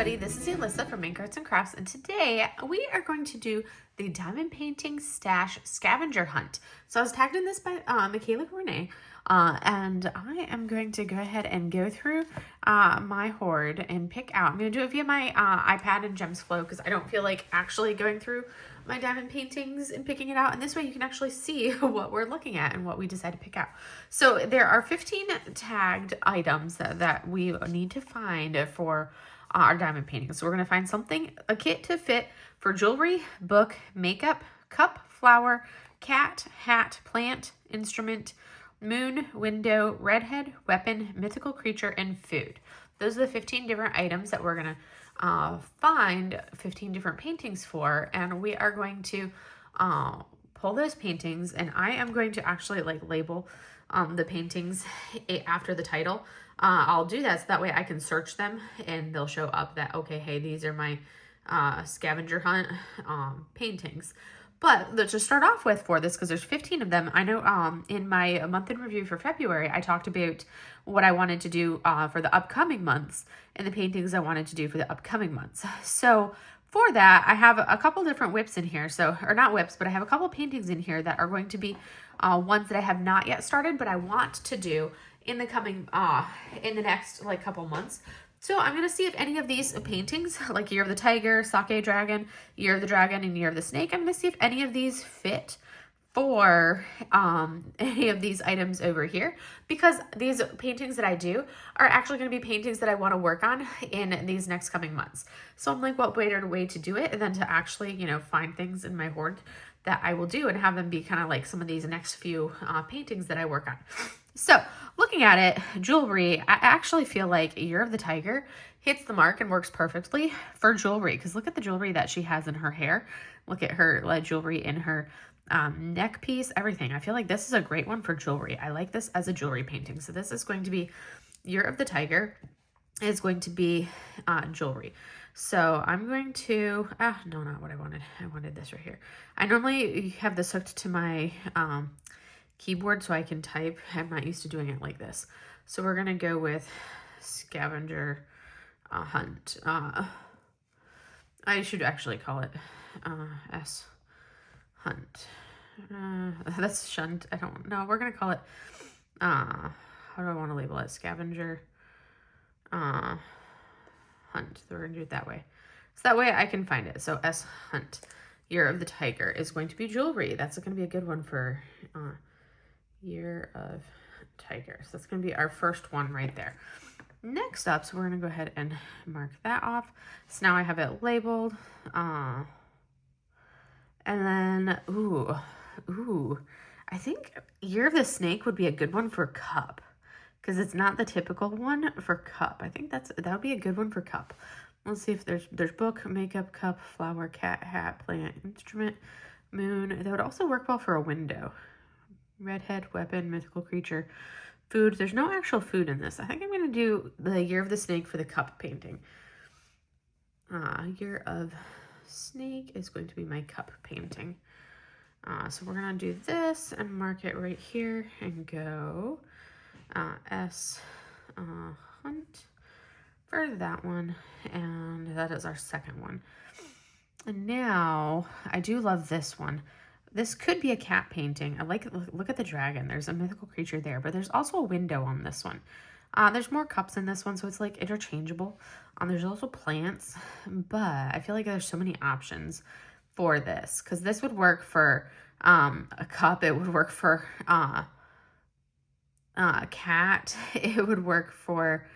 everybody, this is Alyssa from Make Arts and Crafts, and today we are going to do the diamond painting stash scavenger hunt. So I was tagged in this by Michaela Renee, and I am going to go ahead and go through my hoard and pick out. I'm going to do it via my iPad and Gems Flow because I don't feel like actually going through my diamond paintings and picking it out, and this way you can actually see what we're looking at and what we decide to pick out. So there are 15 tagged items that we need to find for our diamond painting. So we're going to find something, a kit to fit for jewelry, book, makeup, cup, flower, cat, hat, plant, instrument, moon, window, redhead, weapon, mythical creature, and food. Those are the 15 different items that we're going to find 15 different paintings for, and we are going to pull those paintings, and I am going to actually label the paintings after the title. I'll do that so that way I can search them and they'll show up that, okay, hey, these are my scavenger hunt paintings. But let's just start off with for this, because there's 15 of them. I know in my month in review for February, I talked about what I wanted to do for the upcoming months and the paintings I wanted to do for the upcoming months. So for that, I have a couple different whips in here. So, or not whips, but I have a couple paintings in here that are going to be ones that I have not yet started, but I want to do in the coming, in the next couple months. So I'm going to see if any of these paintings, like Year of the Tiger, Sake Dragon, Year of the Dragon, and Year of the Snake, I'm going to see if any of these fit for any of these items over here, because these paintings that I do are actually going to be paintings that I want to work on in these next coming months. So I'm like, what better way to do it than to actually, find things in my hoard that I will do and have them be kind of like some of these next few paintings that I work on. So looking at it, jewelry, I actually feel like Year of the Tiger hits the mark and works perfectly for jewelry, because look at the jewelry that she has in her hair. Look at her jewelry in her neck piece, everything. I feel like this is a great one for jewelry. I like this as a jewelry painting. So this is going to be Year of the Tiger. It's going to be jewelry. So I'm going to, no, not what I wanted. I wanted this right here. I normally have this hooked to my keyboard so I can type. I'm not used to doing it like this. So we're going to go with scavenger hunt. I should actually call it S hunt. That's shunt. I don't know. We're going to call it, how do I want to label it? Scavenger hunt. So we're going to do it that way. So that way I can find it. So S hunt. Year of the Tiger is going to be jewelry. That's going to be a good one for Year of Tiger. So that's going to be our first one right there. Next up, so we're going to go ahead and mark that off. So now I have it labeled. And then, I think Year of the Snake would be a good one for cup, because it's not the typical one for cup. I think that would be a good one for cup. Let's see if there's book, makeup, cup, flower, cat, hat, plant, instrument, moon. That would also work well for a window. Redhead, weapon, mythical creature, food. There's no actual food in this. I think I'm going to do the Year of the Snake for the cup painting. Year of Snake is going to be my cup painting. So we're going to do this and mark it right here and go S hunt for that one. And that is our second one. And now I do love this one. This could be a cat painting. I like it. Look at the dragon. There's a mythical creature there, but there's also a window on this one. There's more cups in this one, so it's like interchangeable. There's also plants, but I feel like there's so many options for this, because this would work for a cup. It would work for a cat. It would work for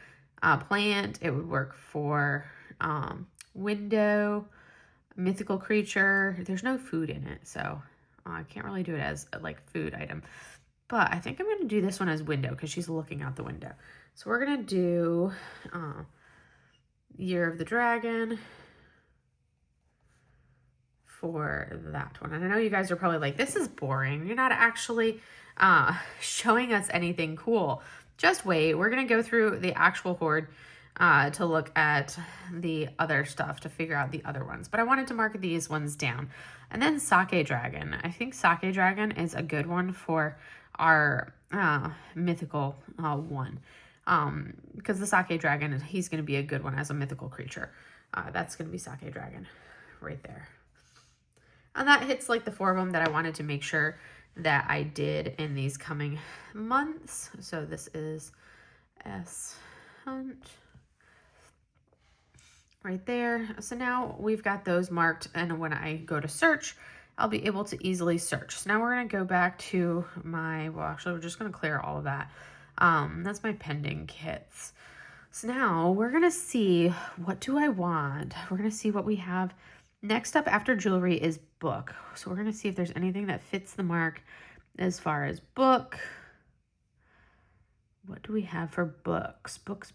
plant. It would work for window, mythical creature. There's no food in it, so I can't really do it as a food item, but I think I'm going to do this one as window because she's looking out the window. So we're going to do Year of the Dragon for that one. And I know you guys are probably like, this is boring. You're not actually showing us anything cool. Just wait. We're going to go through the actual hoard to look at the other stuff to figure out the other ones. But I wanted to mark these ones down. And then Sake Dragon. I think Sake Dragon is a good one for our mythical one. Because the Sake Dragon, he's going to be a good one as a mythical creature. That's going to be Sake Dragon right there. And that hits like the 4 of them that I wanted to make sure that I did in these coming months. So this is S Hunt right there. So now we've got those marked, and when I go to search, I'll be able to easily search. So now we're going to go back to my, well, actually we're just going to clear all of that. That's my pending kits. So now we're going to see, what do I want? We're going to see what we have. Next up after jewelry is book. So we're going to see if there's anything that fits the mark as far as book. What do we have for books? Books.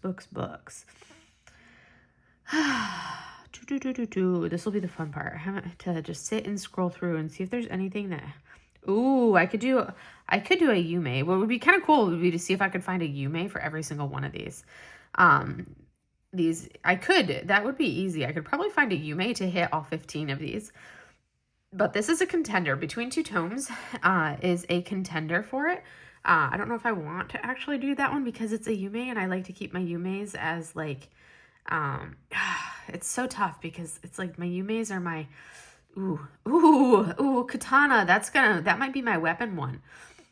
This will be the fun part. I have to just sit and scroll through and see if there's anything that... Ooh, I could do a Yume. What would be kind of cool would be to see if I could find a Yume for every single one of these. That would be easy. I could probably find a Yume to hit all 15 of these. But this is a contender. Between Two Tomes is a contender for it. I don't know if I want to actually do that one because it's a Yume, and I like to keep my Yumes as like... it's so tough because it's like my Yumes are my... Ooh, katana. That might be my weapon one.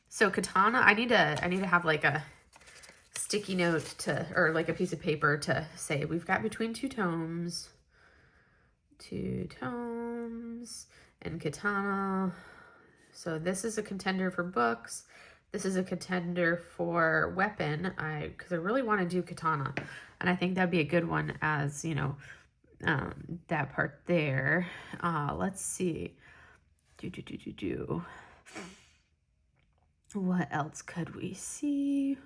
So katana, I need to have like a sticky note or like a piece of paper to say we've got Between Two Tomes and katana. So this is a contender for books. This is a contender for weapon. Because I really want to do katana, and I think that'd be a good one as, you know, that part there. Let's see. What else could we see?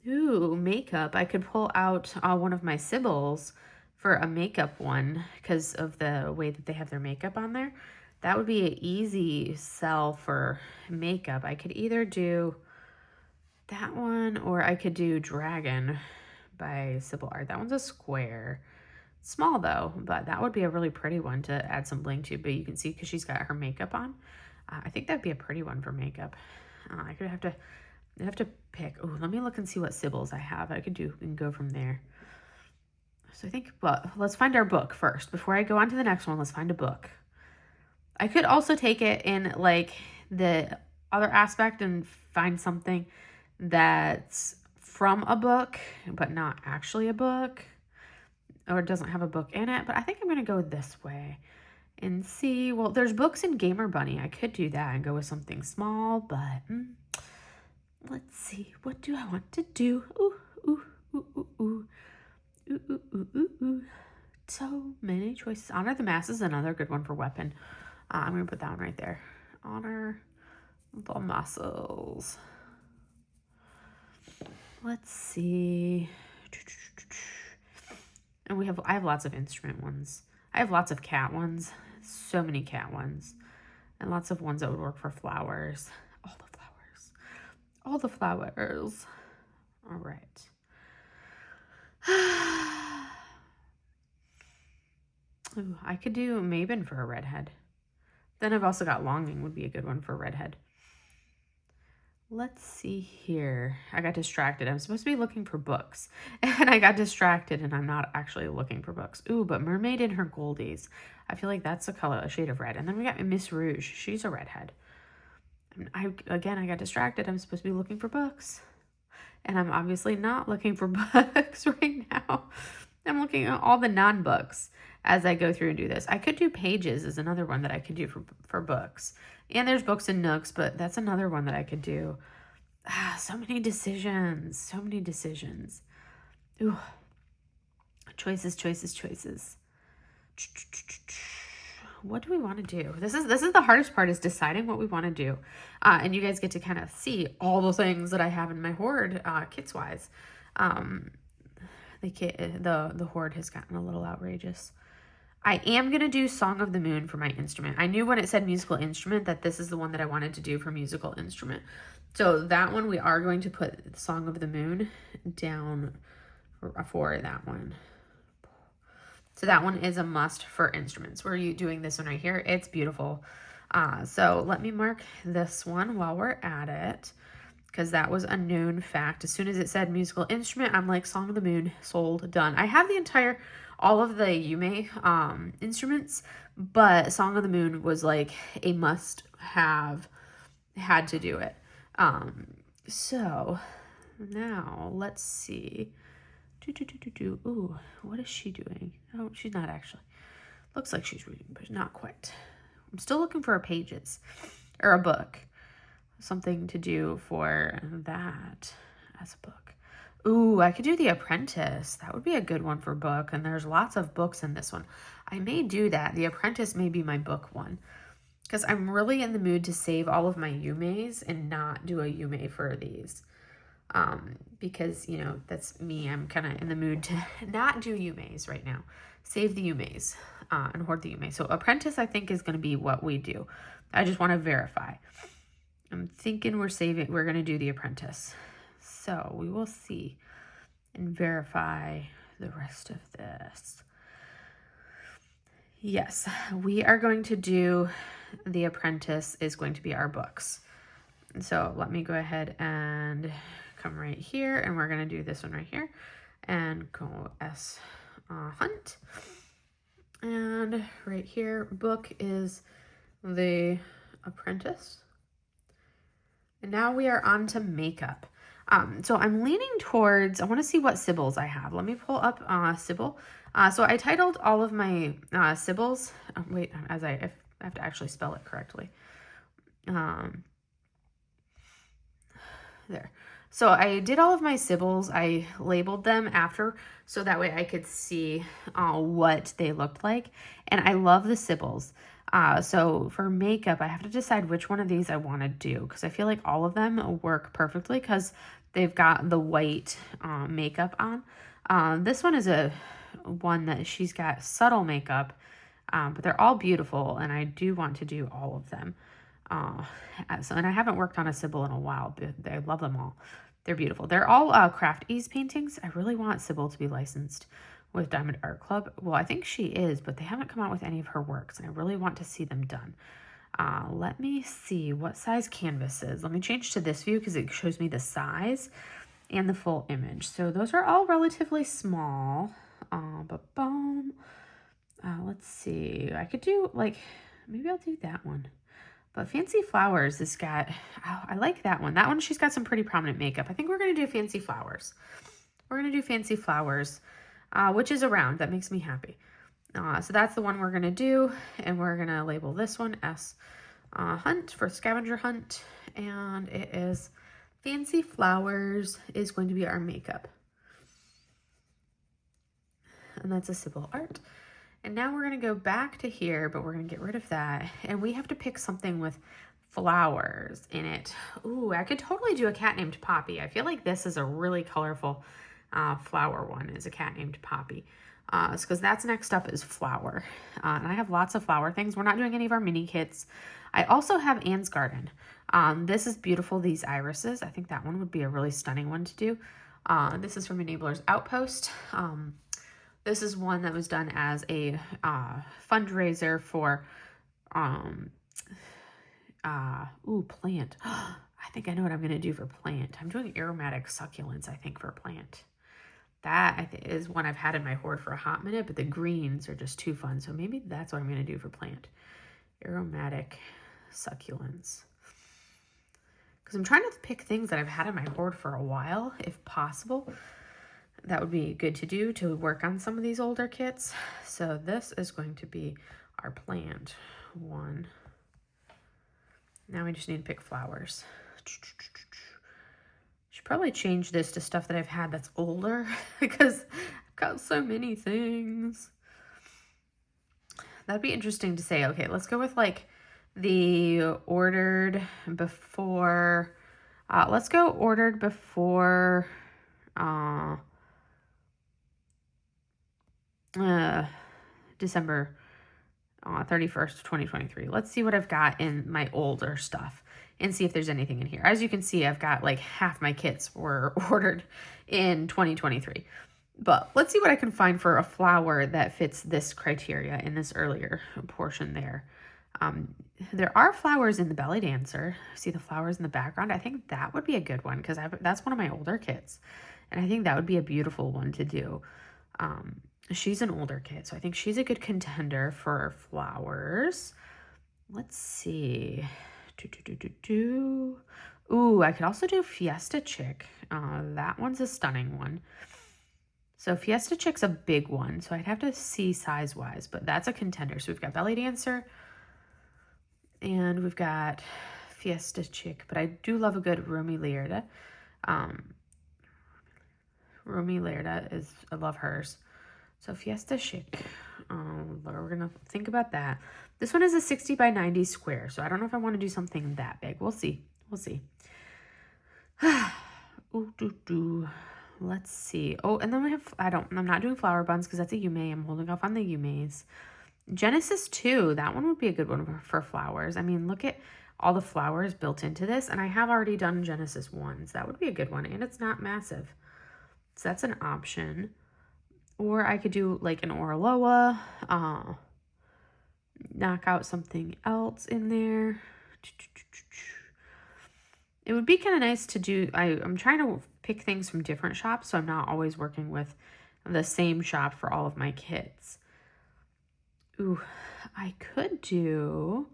Ooh, makeup. I could pull out one of my Sibyls for a makeup one because of the way that they have their makeup on there. That would be an easy sell for makeup. I could either do that one, or I could do Dragon by Sybil Art. That one's a square. Small though, but that would be a really pretty one to add some bling to. But you can see because she's got her makeup on. I think that'd be a pretty one for makeup. I'd have to pick. Oh, let me look and see what Sybils I have. I could do and go from there. So I think, well, let's find our book first. Before I go on to the next one, let's find a book. I could also take it in like the other aspect and find something that's from a book, but not actually a book, or it doesn't have a book in it. But I think I'm going to go this way and see. Well, there's books in Gamer Bunny. I could do that and go with something small, but let's see. What do I want to do? Ooh. So many choices. Honor the Mass is another good one for weapon. I'm going to put that one right there. Honor the Muscles. Let's see. And I have lots of instrument ones. I have lots of cat ones. So many cat ones. And lots of ones that would work for flowers. All the flowers. All right. Ooh, I could do Maven for a redhead. Then I've also got Longing would be a good one for redhead. Let's see here. I got distracted. I'm supposed to be looking for books. And I got distracted and I'm not actually looking for books. Ooh, but Mermaid in her Goldies. I feel like that's a shade of red. And then we got Miss Rouge. She's a redhead. And I got distracted. I'm supposed to be looking for books. And I'm obviously not looking for books right now. I'm looking at all the non-books as I go through and do this. I could do Pages is another one that I could do for books. And there's books and nooks, but that's another one that I could do. So many decisions. Ooh. Choices. What do we want to do? This is the hardest part, is deciding what we want to do. And you guys get to kind of see all the things that I have in my Hoard kits wise. The Hoard has gotten a little outrageous. I am going to do Song of the Moon for my instrument. I knew when it said musical instrument that this is the one that I wanted to do for musical instrument. So that one, we are going to put Song of the Moon down for that one. So that one is a must for instruments. We're doing this one right here. It's beautiful. So let me mark this one while we're at it. because that was a known fact. As soon as it said musical instrument, I'm like, Song of the Moon, sold, done. I have all of the Yume instruments, but Song of the Moon was like a must have, had to do it. So now let's see. Ooh, what is she doing? Oh, she's not actually. Looks like she's reading, but not quite. I'm still looking for pages or a book. Something to do for that as a book. Ooh, I could do The Apprentice. That would be a good one for book. And there's lots of books in this one. I may do that. The Apprentice may be my book one. Because I'm really in the mood to save all of my Yumeis and not do a Yume for these. Because, you know, that's me. I'm kind of in the mood to not do Yumeis right now. Save the Yumeis and hoard the Yume. So Apprentice, I think, is going to be what we do. I just want to verify. I'm thinking we're going to do The Apprentice. So we will see and verify the rest of this. Yes, we are going to do The Apprentice is going to be our books. So let me go ahead and come right here, and we're going to do this one right here and go S Hunt. And right here, book is The Apprentice. And now we are on to makeup. So I'm leaning towards, I want to see what Sybils I have. Let me pull up Sybil. So I titled all of my Sybils. Wait, I have to actually spell it correctly. There. So I did all of my Sybils. I labeled them after, so that way I could see what they looked like. And I love the Sybils. So for makeup, I have to decide which one of these I want to do, because I feel like all of them work perfectly because they've got the white makeup on. This one is one that she's got subtle makeup, but they're all beautiful, and I do want to do all of them. And I haven't worked on a Sybil in a while, but I love them all. They're beautiful. They're all Craft Ease paintings. I really want Sybil to be licensed with Diamond Art Club. Well, I think she is, but they haven't come out with any of her works, and I really want to see them done. Let me see what size canvas is. Let me change to this view because it shows me the size and the full image. So those are all relatively small. Let's see. I could do, like, maybe I'll do that one. But Fancy Flowers has got, I like that one. That one, she's got some pretty prominent makeup. I think we're going to do Fancy Flowers. We're going to do Fancy Flowers, which is a round. That makes me happy. So that's the one we're going to do. And we're going to label this one S Hunt for Scavenger Hunt. And it is Fancy Flowers is going to be our makeup. And that's a Sybil art. And now we're going to go back to here, but we're going to get rid of that. And we have to pick something with flowers in it. Ooh, I could totally do a cat named Poppy. I feel like this is a really colorful flower one, is a cat named Poppy. Because that's next up is flower. And I have lots of flower things. We're not doing any of our mini kits. I also have Anne's Garden. This is beautiful, these irises. I think that one would be a really stunning one to do. This is from Enabler's Outpost. This is one that was done as a fundraiser for, plant. I think I know what I'm going to do for plant. I'm doing aromatic succulents, I think, for plant. That is one I've had in my hoard for a hot minute, but the greens are just too fun. So maybe that's what I'm going to do for plant. Aromatic succulents. Because I'm trying to pick things that I've had in my hoard for a while, if possible. That would be good to do to work on some of these older kits. So this is going to be our plant one. Now we just need to pick flowers. Should probably change this to stuff that I've had that's older because I've got so many things. That'd be interesting to say. Okay, let's go with like the ordered before. Let's go ordered before December 31st, 2023. Let's see what I've got in my older stuff and see if there's anything in here. As you can see, I've got like half my kits were ordered in 2023. But let's see what I can find for a flower that fits this criteria in this earlier portion there. there are flowers in the belly dancer. See the flowers in the background? I think that would be a good one because that's one of my older kits. And I think that would be a beautiful one to do. She's an older kit, so I think she's a good contender for flowers. Let's see. Ooh, I could also do Fiesta Chick. That one's a stunning one. So Fiesta Chick's a big one, so I'd have to see size-wise, but that's a contender. So we've got Belly Dancer, and we've got Fiesta Chick, but I do love a good Romy Lairda. Romy Lairda I love hers. So Fiesta Chic, we're gonna think about that. This one is a 60 by 90 square, so I don't know if I want to do something that big. We'll see. Let's see. Oh, and then we have, I'm not doing flower buns because that's a Yume. I'm holding off on the Yumes. Genesis 2, that one would be a good one for flowers. I mean, look at all the flowers built into this, and I have already done Genesis 1s. That would be a good one, and it's not massive. So that's an option. Or I could do like an Orloa, knock out something else in there. It would be kind of nice to do, I'm trying to pick things from different shops, so I'm not always working with the same shop for all of my kits. Ooh, I could do,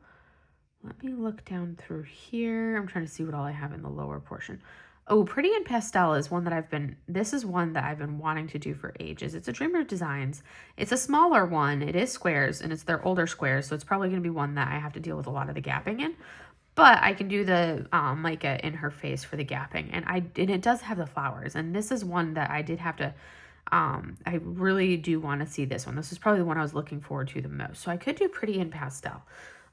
let me look down through here. I'm trying to see what all I have in the lower portion. Oh, Pretty in Pastel is one that this is one that I've been wanting to do for ages. It's a Dreamer Designs. It's a smaller one. It is squares, and it's their older squares, so it's probably going to be one that I have to deal with a lot of the gapping in. But I can do the mica in her face for the gapping, and it does have the flowers. And this is one that I did have to, I really do want to see this one. This is probably the one I was looking forward to the most. So I could do Pretty in Pastel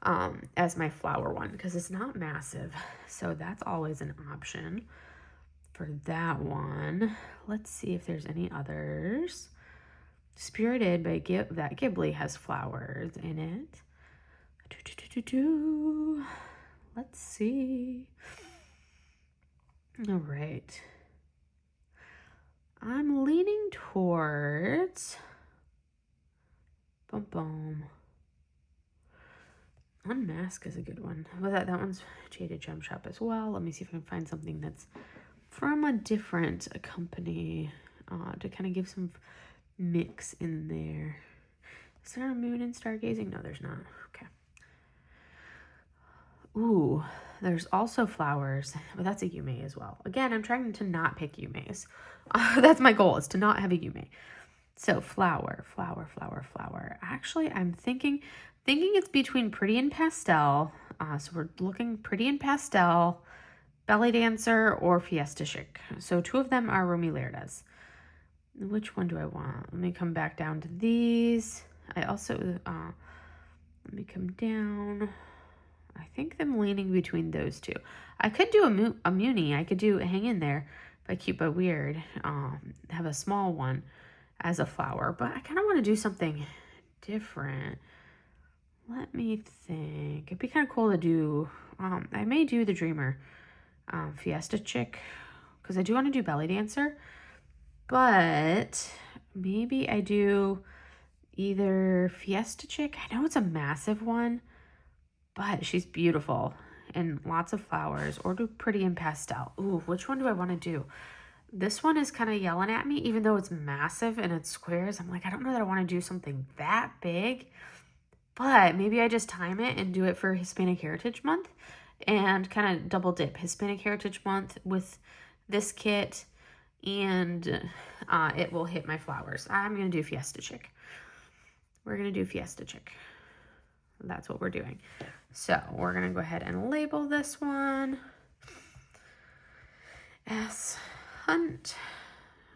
as my flower one because it's not massive. So that's always an option for that one. Let's see if there's any others. Spirited by that Ghibli has flowers in it. Let's see. All right. I'm leaning towards Unmask is a good one. Well, that one's Jaded Gem Shop as well. Let me see if I can find something that's from a different company to kind of give some mix in there. Is there a moon in Stargazing? No, there's not. Okay. Ooh, there's also flowers, but that's a Yume as well. Again, I'm trying to not pick Yumes. That's my goal, is to not have a Yume. So flower. Actually, I'm thinking it's between Pretty in Pastel. So we're looking Pretty in Pastel, Belly Dancer, or Fiesta Chic. So two of them are Romy Lairdas. Which one do I want? Let me come back down to these. I also, let me come down. I think I'm leaning between those two. I could do a Muni. I could do Hang in There by Cute But Weird. Have a small one as a flower. But I kind of want to do something different. Let me think. It'd be kind of cool to do, I may do the Dreamer Fiesta Chick, because I do want to do Belly Dancer. But maybe I do either Fiesta Chick. I know it's a massive one, but she's beautiful and lots of flowers. Or do Pretty in Pastel. Ooh, which one do I want to do? This one is kind of yelling at me, even though it's massive and it's squares. I'm like, I don't know that I want to do something that big. But maybe I just time it and do it for Hispanic Heritage Month and kind of double dip Hispanic Heritage Month with this kit, and it will hit my flowers. I'm going to do Fiesta Chick. We're going to do Fiesta Chick. That's what we're doing. So we're going to go ahead and label this one S Hunt.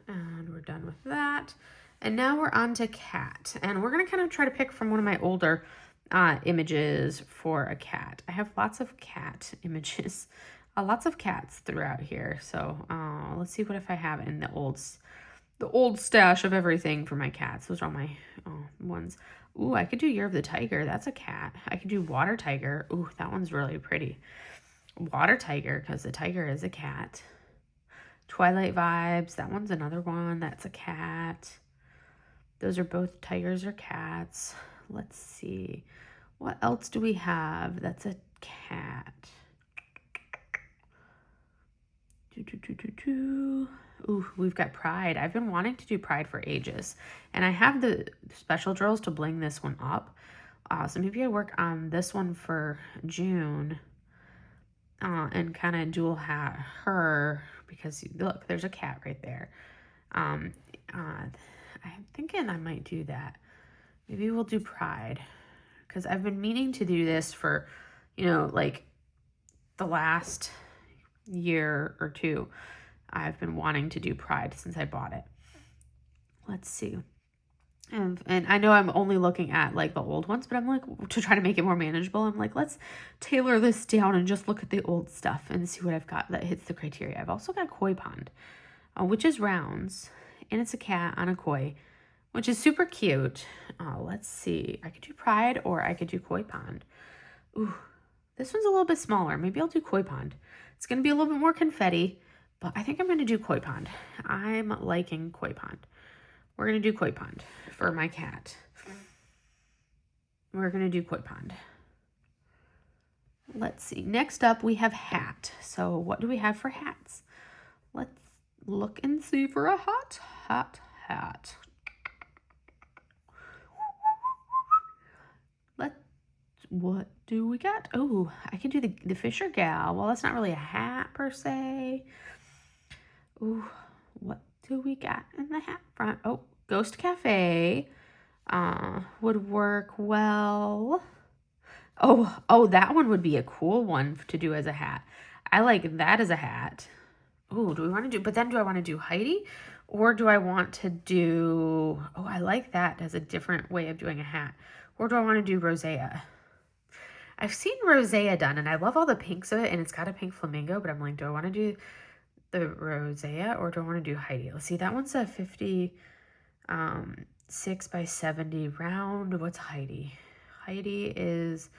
And we're done with that. And now we're on to cat. And we're going to kind of try to pick from one of my older images for a cat. I have lots of cat images. Lots of cats throughout here. So let's see what if I have in the old stash of everything for my cats. Those are all my ones. Ooh, I could do Year of the Tiger. That's a cat. I could do Water Tiger. Ooh, that one's really pretty. Water Tiger, because the tiger is a cat. Twilight Vibes. That one's another one. That's a cat. Those are both tigers or cats. Let's see. What else do we have? That's a cat. Ooh, we've got Pride. I've been wanting to do Pride for ages. And I have the special drills to bling this one up. So maybe I work on this one for June. And kind of dual hat her, because look, there's a cat right there. I'm thinking I might do that. Maybe we'll do Pride, because I've been meaning to do this for, like the last year or two. I've been wanting to do Pride since I bought it. Let's see. And I know I'm only looking at like the old ones, but I'm like, to try to make it more manageable, I'm like, let's tailor this down and just look at the old stuff and see what I've got that hits the criteria. I've also got Koi Pond, which is rounds, and it's a cat on a koi, which is super cute. Let's see. I could do Pride or I could do Koi Pond. Ooh, this one's a little bit smaller. Maybe I'll do Koi Pond. It's going to be a little bit more confetti, but I think I'm going to do Koi Pond. I'm liking Koi Pond. We're going to do Koi Pond for my cat. We're going to do Koi Pond. Let's see. Next up, we have hat. So what do we have for hats? Let's look and see for a hat. What do we got? Oh, I can do the Fisher Gal. Well, that's not really a hat per se. Ooh, what do we got in the hat front? Oh, Ghost Cafe would work well. Oh, that one would be a cool one to do as a hat. I like that as a hat. Oh, do we want to do, but then do I want to do Heidi, or do I want to do, oh, I like that as a different way of doing a hat. Or do I want to do Rosea? I've seen Rosea done, and I love all the pinks of it, and it's got a pink flamingo, but I'm like, do I want to do the Rosea, or do I want to do Heidi? Let's see, that one's a 56 by 70 round. What's Heidi? Heidi is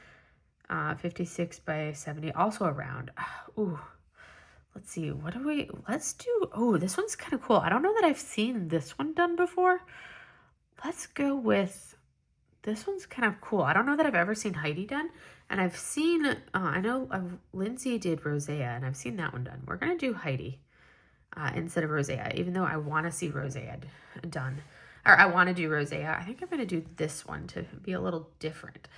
56 by 70, also a round. Ooh, let's see, let's do, oh, this one's kind of cool. I don't know that I've seen this one done before. Let's go with, this one's kind of cool. I don't know that I've ever seen Heidi done. And I've seen, I know Lindsay did Rosea, and I've seen that one done. We're going to do Heidi instead of Rosea, even though I want to see Rosea done. Or I want to do Rosea. I think I'm going to do this one to be a little different.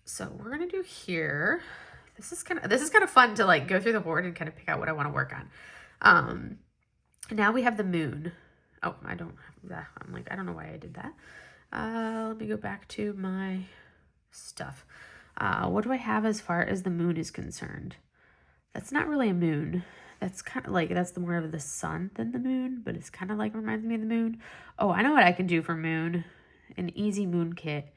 So we're going to do here. This is kind of fun to like go through the Hoard and kind of pick out what I want to work on. Now we have the moon. Oh, I don't have that. I'm like, I don't know why I did that. Let me go back to my stuff. What do I have as far as the moon is concerned? That's not really a moon. That's kind of like, that's more of the sun than the moon, but it's kind of like reminds me of the moon. Oh, I know what I can do for moon. An easy moon kit.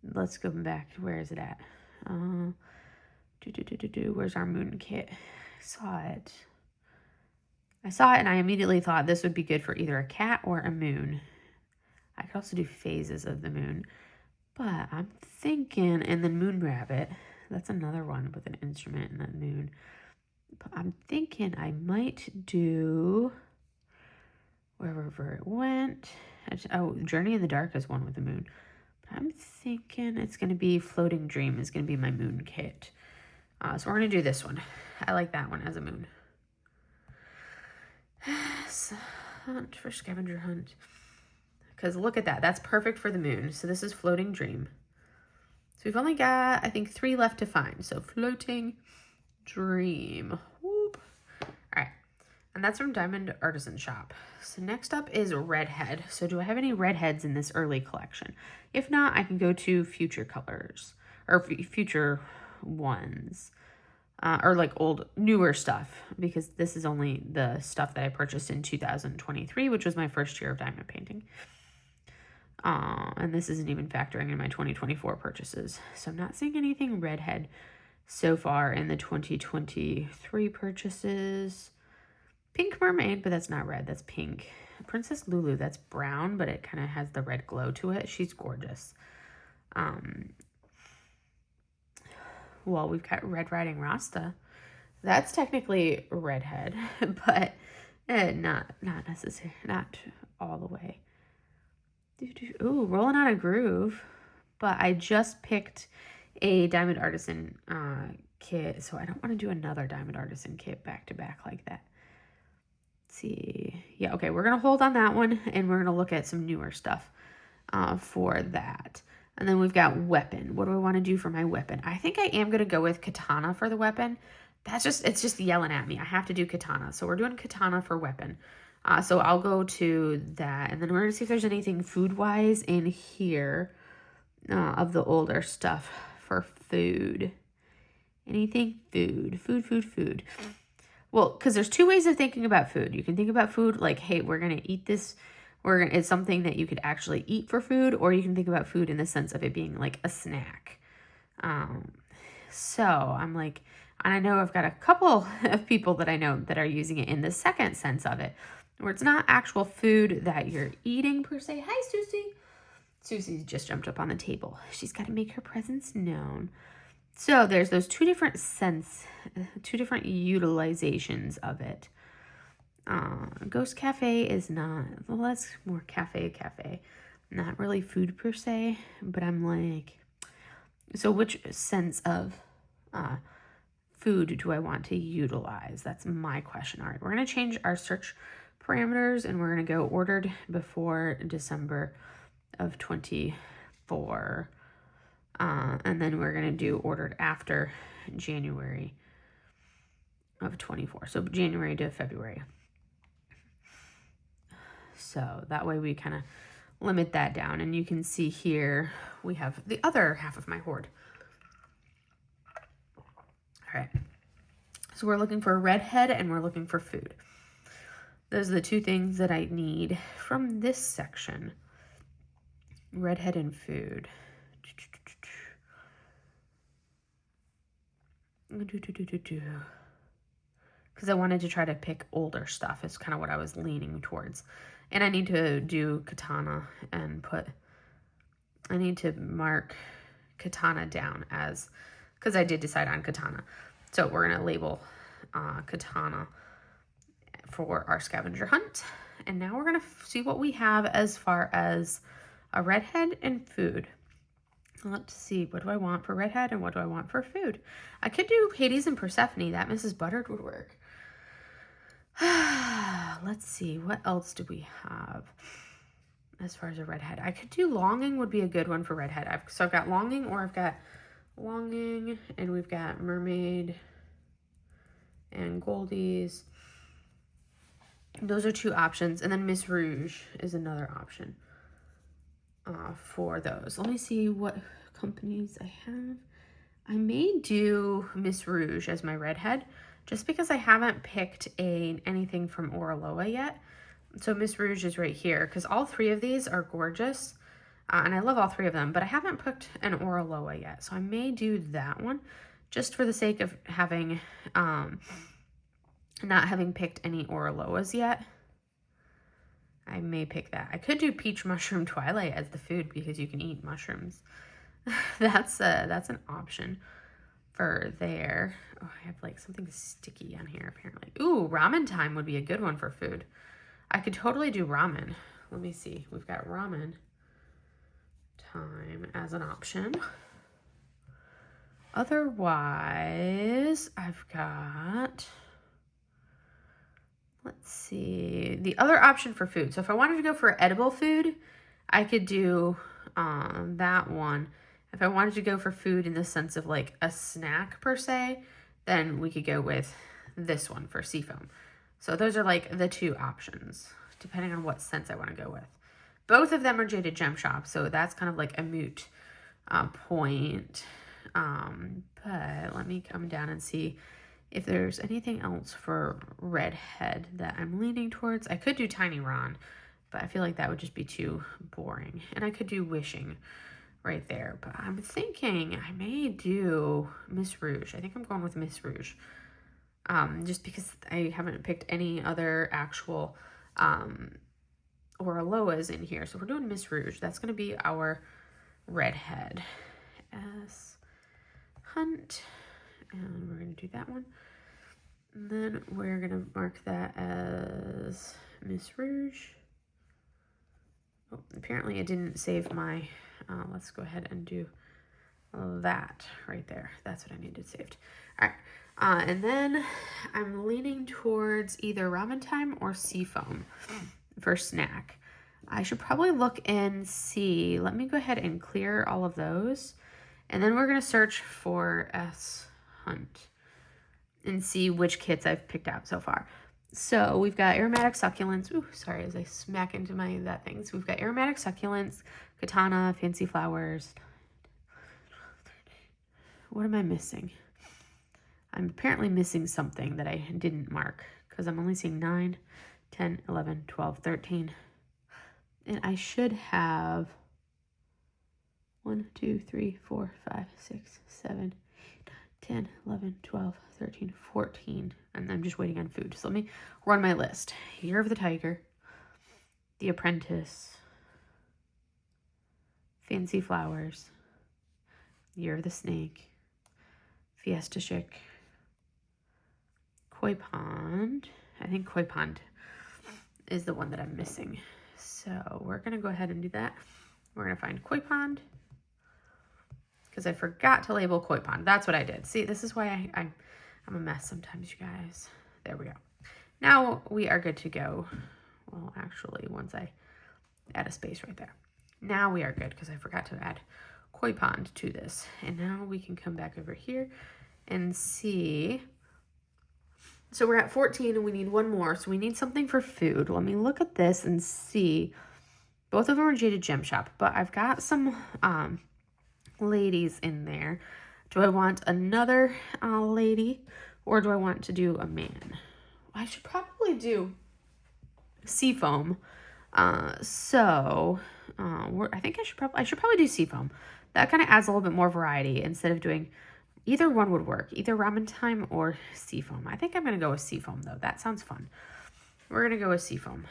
Let's go back. Where is it at? Where's our moon kit? I saw it and I immediately thought this would be good for either a cat or a moon. I could also do phases of the moon. But I'm thinking, and then Moon Rabbit, that's another one with an instrument and that moon. But I'm thinking I might do, wherever it went. Oh, Journey in the Dark is one with the moon. But I'm thinking it's going to be Floating Dream is going to be my moon kit. So we're going to do this one. I like that one as a moon. Hunt for Scavenger Hunt. Because look at that. That's perfect for the moon. So this is Floating Dream. So we've only got, I think, 3 left to find. So Floating Dream. Whoop. All right. And that's from Diamond Artisan Shop. So next up is Redhead. So do I have any redheads in this early collection? If not, I can go to future colors. Or future ones. Or like old, newer stuff. Because this is only the stuff that I purchased in 2023, which was my first year of diamond painting. And this isn't even factoring in my 2024 purchases. So I'm not seeing anything redhead so far in the 2023 purchases. Pink Mermaid, but that's not red, that's pink. Princess Lulu, that's brown, but it kind of has the red glow to it. She's gorgeous. Well, we've got Red Riding Rasta. That's technically redhead, but not necessary, not all the way. Ooh, Rolling on a Groove. but I just picked a Diamond Artisan kit, so I don't want to do another Diamond Artisan kit back to back like that. Let's see. Yeah, okay, we're going to hold on that one, and we're going to look at some newer stuff for that. And then we've got weapon. What do I want to do for my weapon? I think I am going to go with katana for the weapon. It's just yelling at me. I have to do katana. So we're doing katana for weapon. So I'll go to that. And then we're going to see if there's anything food-wise in here of the older stuff for food. Anything food. Food. Well, because there's two ways of thinking about food. You can think about food like, hey, we're going to eat this. It's something that you could actually eat for food. Or you can think about food in the sense of it being like a snack. So I'm like... And I know I've got a couple of people that I know that are using it in the second sense of it, where it's not actual food that you're eating per se. Hi, Susie. Susie just jumped up on the table. She's got to make her presence known. So there's those two different utilizations of it. Ghost Cafe is not, well, that's more cafe. Not really food per se, but I'm like, so which sense of food do I want to utilize? That's my question. All right, we're going to change our search parameters, and we're going to go ordered before December of 24. And then we're going to do ordered after January of 24. So January to February. So that way we kind of limit that down. And you can see here we have the other half of my hoard. All right, so we're looking for a redhead and we're looking for food. Those are the two things that I need from this section. Redhead and food. Because I wanted to try to pick older stuff is kind of what I was leaning towards. And I need to do katana and I need to mark katana down as... because I did decide on katana. So we're going to label katana for our scavenger hunt. And now we're going to see what we have as far as a redhead and food. Let's see, what do I want for redhead and what do I want for food? I could do Hades and Persephone. That Mrs. Buttard would work. Let's see, what else do we have as far as a redhead? I could do longing would be a good one for redhead. So I've got longing, or I've got longing, and we've got mermaid and goldies. Those are two options, and then Miss Rouge is another option for those. Let me see what companies I have. I may do Miss Rouge as my redhead, just because I haven't picked anything from Oraloa yet. So Miss Rouge is right here, because all three of these are gorgeous. And I love all three of them, but I haven't picked an Oraloa yet. So I may do that one just for the sake of having, not having picked any Oraloas yet. I may pick that. I could do Peach Mushroom Twilight as the food because you can eat mushrooms. That's an option for there. Oh, I have like something sticky on here apparently. Ooh, ramen time would be a good one for food. I could totally do ramen. Let me see. We've got ramen time as an option. Otherwise, I've got, let's see, the other option for food. So if I wanted to go for edible food, I could do that one. If I wanted to go for food in the sense of like a snack per se, then we could go with this one for seafoam. So those are like the two options, depending on what sense I want to go with. Both of them are Jaded Gem Shop, so that's kind of like a moot point. But let me come down and see if there's anything else for redhead that I'm leaning towards. I could do Tiny Ron, but I feel like that would just be too boring. And I could do Wishing right there, but I'm thinking I may do Miss Rouge. I think I'm going with Miss Rouge. Just because I haven't picked any other actual Oraloas in here. So we're doing Miss Rouge. That's going to be our redhead. S hunt. And we're going to do that one. And then we're going to mark that as Miss Rouge. Oh, apparently I didn't save my let's go ahead and do that right there. That's what I needed saved. All right. And then I'm leaning towards either ramen time or seafoam for snack. I should probably look and see. Let me go ahead and clear all of those. And then we're going to search for S Hunt and see which kits I've picked out so far. So we've got aromatic succulents. Ooh, sorry, as I smack into that thing. So we've got aromatic succulents, katana, fancy flowers. What am I missing? I'm apparently missing something that I didn't mark because I'm only seeing 9, 10, 11, 12, 13. And I should have 1, 2, 3, 4, 5, 6, 7, 8, 10, 11, 12, 13, 14. And I'm just waiting on food. So let me run my list. Year of the Tiger, The Apprentice, Fancy Flowers, Year of the Snake, Fiesta Chick, Koi Pond. I think Koi Pond is the one that I'm missing. So we're going to go ahead and do that. We're going to find Koi Pond because I forgot to label Koi Pond. That's what I did. See, this is why I'm a mess sometimes, you guys. There we go. Now we are good to go. Well, actually, once I add a space right there. Now we are good because I forgot to add Koi Pond to this. And now we can come back over here and see. So we're at 14 and we need one more. So we need something for food. Let me look at this and see. Both of them are Jaded Gem Shop, but I've got some ladies in there. Do I want another lady or do I want to do a man? I should probably do seafoam. I think I should probably do seafoam. That kind of adds a little bit more variety instead of doing. Either one would work, either ramen time or seafoam. I think I'm going to go with seafoam, though. That sounds fun. We're going to go with seafoam.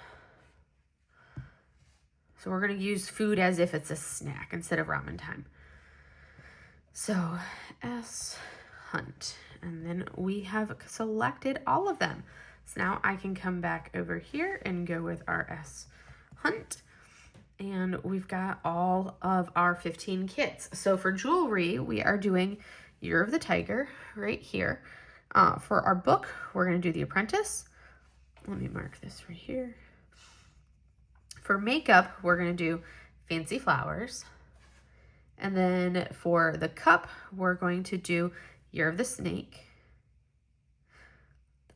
So we're going to use food as if it's a snack instead of ramen time. So S Hunt. And then we have selected all of them. So now I can come back over here and go with our S Hunt. And we've got all of our 15 kits. So for jewelry, we are doing Year of the Tiger right here. For our book, we're going to do The Apprentice. Let me mark this right here. For makeup, we're going to do Fancy Flowers. And then for the cup, we're going to do Year of the Snake.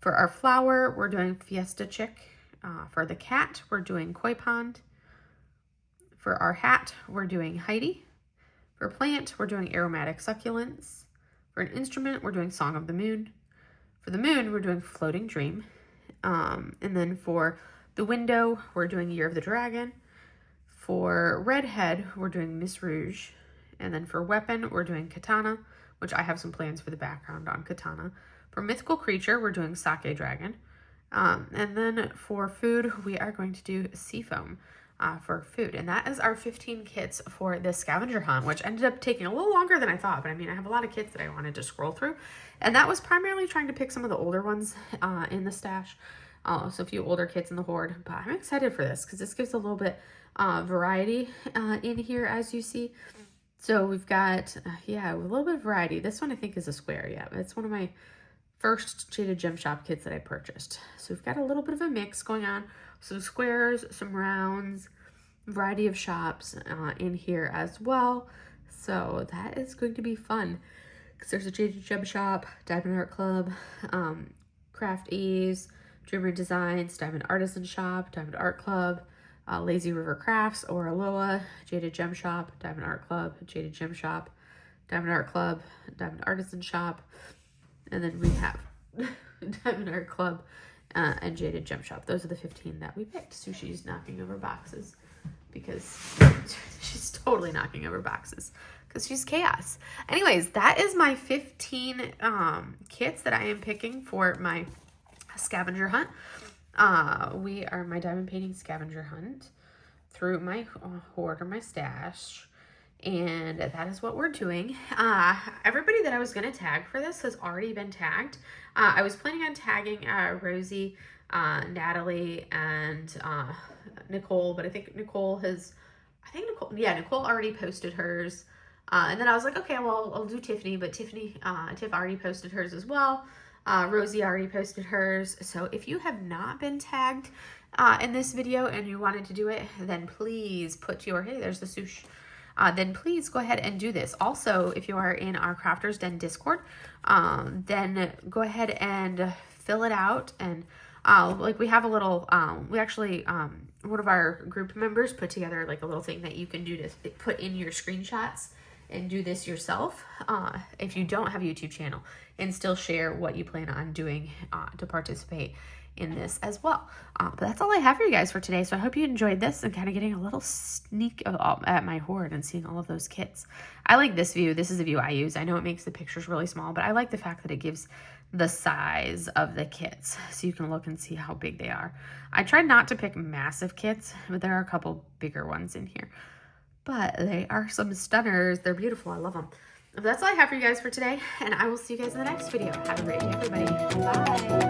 For our flower, we're doing Fiesta Chick. For the cat, we're doing Koi Pond. For our hat, we're doing Heidi. For plant, we're doing Aromatic Succulents. For an instrument, we're doing Song of the Moon. For the moon, we're doing Floating Dream. And then for the window, we're doing Year of the Dragon. For redhead, we're doing Miss Rouge. And then for weapon, we're doing Katana, which I have some plans for the background on Katana. For mythical creature, we're doing Sake Dragon. And then for food, we are going to do Seafoam. For food. And that is our 15 kits for this scavenger hunt, which ended up taking a little longer than I thought. But I mean, I have a lot of kits that I wanted to scroll through. And that was primarily trying to pick some of the older ones in the stash. So a few older kits in the hoard. But I'm excited for this because this gives a little bit variety in here, as you see. So we've got, a little bit of variety. This one I think is a square. Yeah, it's one of my first Jaded Gem Shop kits that I purchased. So we've got a little bit of a mix going on. Some squares, some rounds, variety of shops in here as well. So that is going to be fun. Because there's a Jaded Gem Shop, Diamond Art Club, Craft Ease, Dreamer Designs, Diamond Artisan Shop, Diamond Art Club, Lazy River Crafts, or Aloha, Jaded Gem Shop, Diamond Art Club, Jaded Gem Shop, Diamond Art Club, Diamond Artisan Shop, and then we have Diamond Art Club and Jaded Gem Shop. Those are the 15 that we picked. Sushi's knocking over boxes because she's totally knocking over boxes because she's chaos. Anyways, that is my 15 kits that I am picking for my scavenger hunt. We are my diamond painting scavenger hunt through my hoard or my stash. And that is what we're doing. Everybody that I was going to tag for this has already been tagged. I was planning on tagging Rosie, Natalie, and Nicole, but I think Nicole has, I think Nicole already posted hers. And then I was like, okay, well, I'll do Tiffany, but Tiff already posted hers as well. Rosie already posted hers. So if you have not been tagged in this video and you wanted to do it, then please put your, hey, there's the swoosh. Then please go ahead and do this. Also, if you are in our Crafters Den Discord, then go ahead and fill it out. And like we have a little, we actually, one of our group members put together like a little thing that you can do to put in your screenshots and do this yourself if you don't have a YouTube channel, and still share what you plan on doing to participate in this as well. But that's all I have for you guys for today. So I hope you enjoyed this and kind of getting a little sneak at my hoard and seeing all of those kits. I like this view. This is the view I use. I know it makes the pictures really small, but I like the fact that it gives the size of the kits so you can look and see how big they are. I tried not to pick massive kits, but there are a couple bigger ones in here. But they are some stunners. They're beautiful. I love them. But that's all I have for you guys for today, and I will see you guys in the next video. Have a great day, everybody. Bye.